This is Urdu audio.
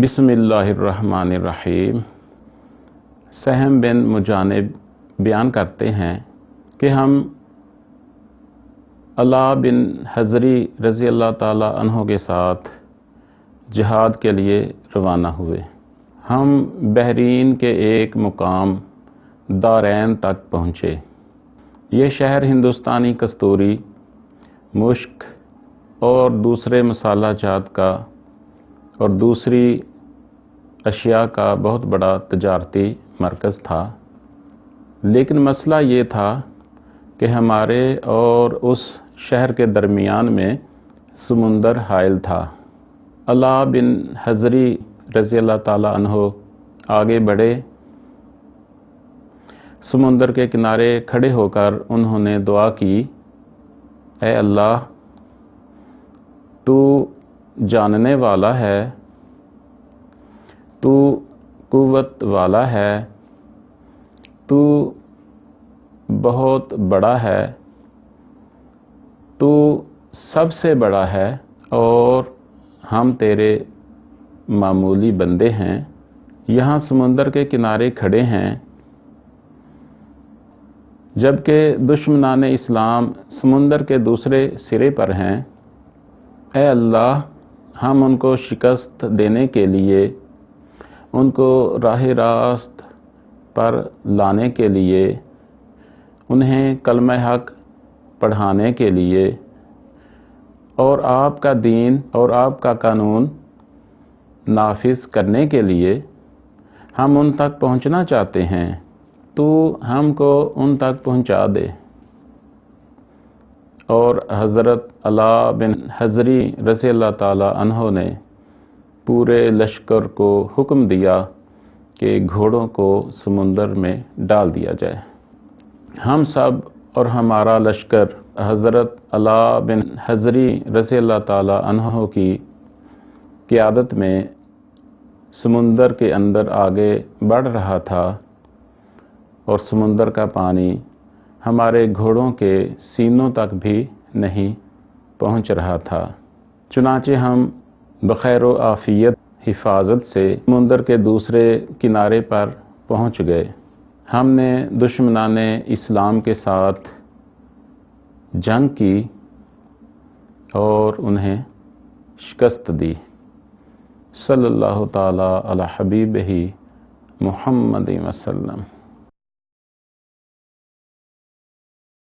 بسم اللہ الرحمن الرحیم۔ سہم بن مجانب بیان کرتے ہیں کہ ہم علاء بن حضری رضی اللہ تعالیٰ عنہ کے ساتھ جہاد کے لیے روانہ ہوئے۔ ہم بحرین کے ایک مقام دارین تک پہنچے۔ یہ شہر ہندوستانی کستوری، مشک اور دوسرے مسالہ جات کا اور دوسری اشیاء کا بہت بڑا تجارتی مرکز تھا، لیکن مسئلہ یہ تھا کہ ہمارے اور اس شہر کے درمیان میں سمندر حائل تھا۔ علاء بن حضری رضی اللہ تعالیٰ عنہ آگے بڑھے۔ سمندر کے کنارے کھڑے ہو کر انہوں نے دعا کی، اے اللہ، تو جاننے والا ہے، تو قوت والا ہے، تو بہت بڑا ہے، تو سب سے بڑا ہے اور ہم تیرے معمولی بندے ہیں، یہاں سمندر کے کنارے کھڑے ہیں، جبکہ دشمنان اسلام سمندر کے دوسرے سرے پر ہیں۔ اے اللہ، ہم ان کو شکست دینے کے لیے، ان کو راہ راست پر لانے کے لیے، انہیں کلمہ حق پڑھانے کے لیے اور آپ کا دین اور آپ کا قانون نافذ کرنے کے لیے ہم ان تک پہنچنا چاہتے ہیں، تو ہم کو ان تک پہنچا دے۔ اور حضرت علاء بن حضری رضی اللہ تعالیٰ عنہ نے پورے لشکر کو حکم دیا کہ گھوڑوں کو سمندر میں ڈال دیا جائے۔ ہم سب اور ہمارا لشکر حضرت علاء بن حضری رضی اللہ تعالیٰ عنہ کی قیادت میں سمندر کے اندر آگے بڑھ رہا تھا، اور سمندر کا پانی ہمارے گھوڑوں کے سینوں تک بھی نہیں پہنچ رہا تھا۔ چنانچہ ہم بخیر و عافیت حفاظت سے سمندر کے دوسرے کنارے پر پہنچ گئے۔ ہم نے دشمنان اسلام کے ساتھ جنگ کی اور انہیں شکست دی۔ صلی اللہ تعالیٰ علی حبیبہ محمد وسلم۔